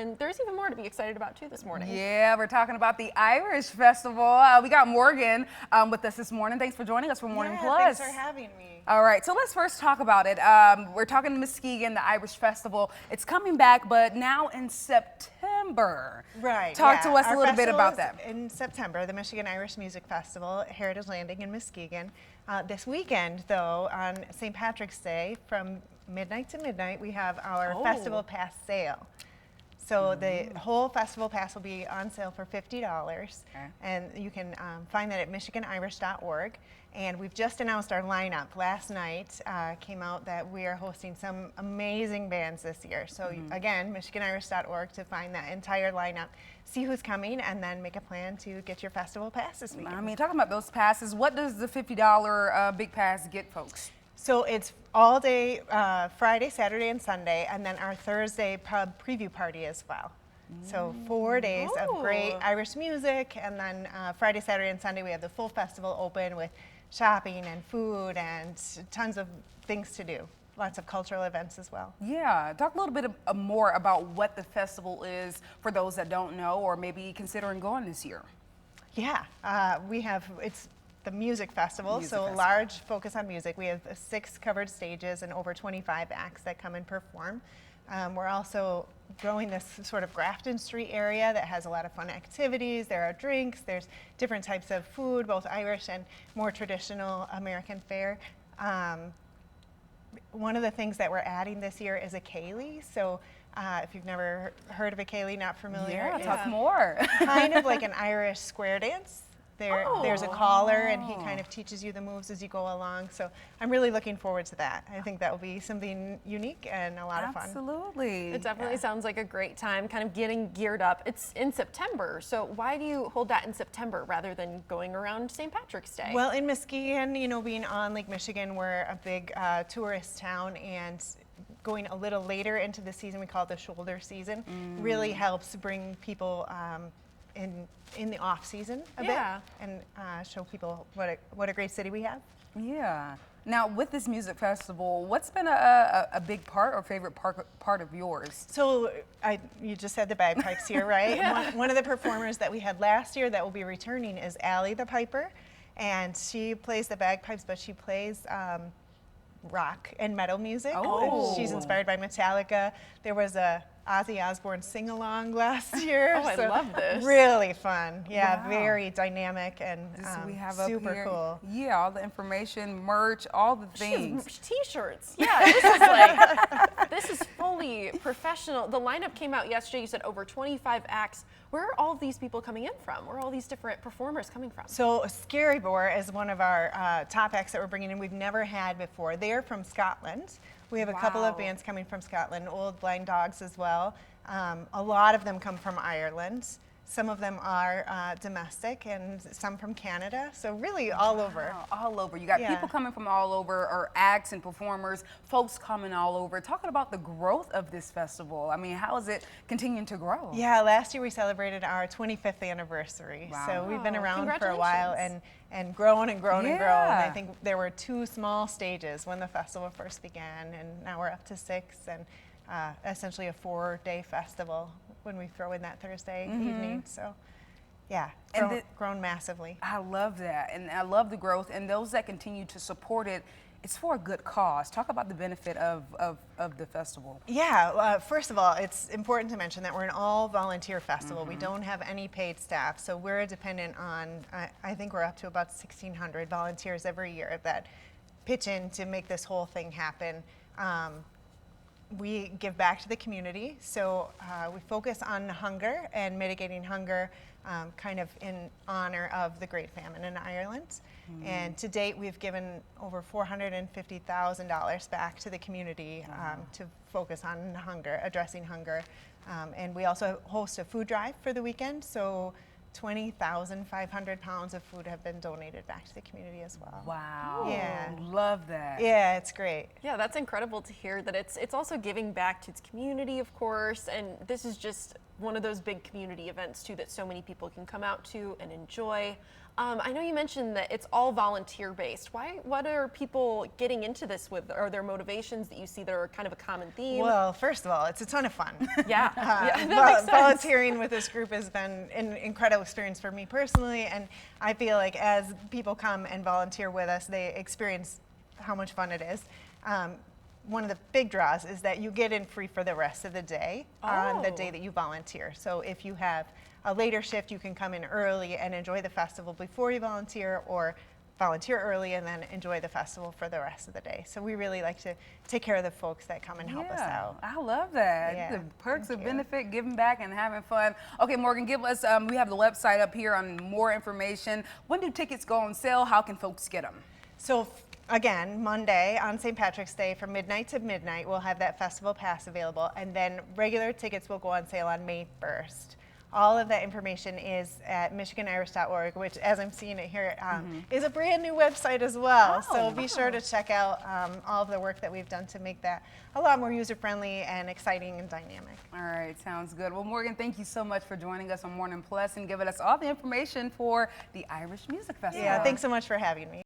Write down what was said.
And there's even more to be excited about too this morning. Yeah, we're talking about the Irish Festival. We got Morgan with us this morning. Thanks for joining us for Morning Plus. Thanks for having me. All right, so let's first talk about it. We're talking Muskegon, the Irish Festival. It's coming back, but now in September. Right. Talk to us Our a little bit festival about is that. In September, the Michigan Irish Music Festival at Heritage Landing in Muskegon. This weekend, though, on St. Patrick's Day, from midnight to midnight, we have our festival pass sale. So the whole festival pass will be on sale for $50, and you can find that at michiganirish.org. And we've just announced our lineup. Last night came out that we are hosting some amazing bands this year. So again, michiganirish.org to find that entire lineup, see who's coming, and then make a plan to get your festival pass this weekend. I mean, talking about those passes, what does the $50 big pass get folks? So it's all day, Friday, Saturday, and Sunday, and then our Thursday pub preview party as well. So 4 days of great Irish music, and then Friday, Saturday, and Sunday we have the full festival open with shopping and food and tons of things to do. Lots of cultural events as well. Yeah, talk a little bit more about what the festival is for those that don't know or maybe considering going this year. Yeah, it's the music festival, large focus on music. We have 6 covered stages and over 25 acts that come and perform. We're also growing this sort of Grafton Street area that has a lot of fun activities. There are drinks, there's different types of food, both Irish and more traditional American fare. One of the things that we're adding this year is a ceilidh. So if you've never heard of a ceilidh, not familiar, talk more. Kind of like an Irish square dance. There's a caller, and he kind of teaches you the moves as you go along. So I'm really looking forward to that. I think that will be something unique and a lot of fun. Absolutely. It definitely sounds like a great time, kind of getting geared up. It's in September, so why do you hold that in September rather than going around St. Patrick's Day? Well, in Muskegon, being on Lake Michigan, we're a big tourist town, and going a little later into the season, we call it the shoulder season, really helps bring people in the off season a bit, and show people what a great city we have. Yeah. Now, with this music festival, what's been a big part or favorite part of yours? So you just had the bagpipes here, right? One of the performers that we had last year that will be returning is Allie the Piper, and she plays the bagpipes, but she plays rock and metal music. She's inspired by Metallica. There was a Ozzy Osbourne sing-along last year. I love this. Really fun. Yeah, very dynamic and we have super cool. Yeah, all the information, merch, all the things. T-shirts. Yeah, this is like, this is fully professional. The lineup came out yesterday. You said over 25 acts. Where are all of these people coming in from? Where are all these different performers coming from? So Scary Boar is one of our top acts that we're bringing in. We've never had before. They're from Scotland. We have a couple of bands coming from Scotland, Old Blind Dogs as well. A lot of them come from Ireland. Some of them are domestic and some from Canada. So really all over. All over. You got people coming from all over, or acts and performers, folks coming all over. Talking about the growth of this festival. I mean, how is it continuing to grow? Yeah, last year we celebrated our 25th anniversary. Wow. So we've been around for a while and grown and grown and grown. I think there were 2 small stages when the festival first began, and now we're up to 6, and essentially a 4-day festival when we throw in that Thursday evening. So yeah, grown massively. I love that, and I love the growth, and those that continue to support it, it's for a good cause. Talk about the benefit of the festival. Yeah, first of all, it's important to mention that we're an all-volunteer festival. We don't have any paid staff, so we're dependent on, I think we're up to about 1,600 volunteers every year that pitch in to make this whole thing happen. We give back to the community, so we focus on hunger and mitigating hunger, kind of in honor of the Great Famine in Ireland. And to date, we've given over $450,000 back to the community to focus on hunger, addressing hunger. And we also host a food drive for the weekend, so 20,500 pounds of food have been donated back to the community as well. Wow. Yeah. Love that. Yeah, it's great. Yeah, that's incredible to hear that it's also giving back to its community, of course, and this is just one of those big community events too that so many people can come out to and enjoy. I know you mentioned that it's all volunteer based. What are people getting into this with? Are there motivations that you see that are kind of a common theme? Well, first of all, it's a ton of fun. Yeah, yeah, that makes sense. Volunteering with this group has been an incredible experience for me personally, and I feel like as people come and volunteer with us, they experience how much fun it is. One of the big draws is that you get in free for the rest of the day on the day that you volunteer. So if you have a later shift, you can come in early and enjoy the festival before you volunteer, or volunteer early and then enjoy the festival for the rest of the day. So we really like to take care of the folks that come and help us out. I love that. Yeah, The perks of thank you. benefit, giving back and having fun. Okay, Morgan, give us, we have the website up here on more information. When do tickets go on sale? How can folks get them? So again, Monday on St. Patrick's Day from midnight to midnight, we'll have that festival pass available, and then regular tickets will go on sale on May 1st. All of that information is at michiganirish.org, which, as I'm seeing it here, is a brand new website as well. So be sure to check out all of the work that we've done to make that a lot more user-friendly and exciting and dynamic. All right, sounds good. Well, Morgan, thank you so much for joining us on Morning Plus and giving us all the information for the Irish Music Festival. Yeah, thanks so much for having me.